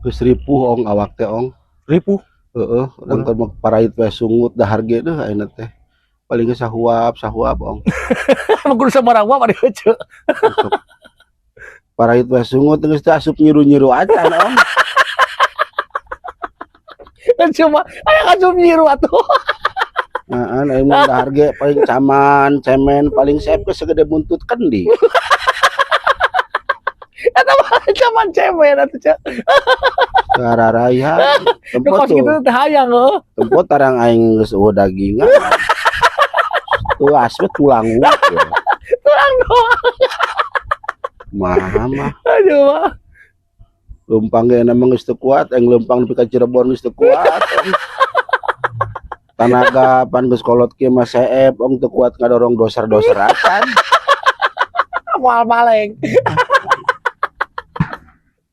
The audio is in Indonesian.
Geus ripuh ong awak teh ong. Ripuh. Heeh, dangkeun mah parait we sungut dahar ge deuh ayeuna teh. Paling geus sahuap ong. Emang kudu sabarang mah bari heuceu. Untuk parait we sungut geus teh asup nyiru-nyiru acan ong. Cuma aya asup nyiru atuh. Heeh, aing mah dahar ge paling caman, cemen, paling saep geus segede buntut kendi. Eta mah cuman cemen atuh Cak. Sararaya Nu kos tempot kitu tuh. teh hayang heuh. Tempot tarang aing geus eueuh dagingan. Tuas we tulang ya. Tulang doang. Mah Aduh mah. leumpang ge emang geus teu kuat, aing leumpang nepi ka Cirebon geus teu kuat. Tanaga pan geus kolot kieu mah saep ong teu kuat ngadorong doser-doser acan. Moal maleng.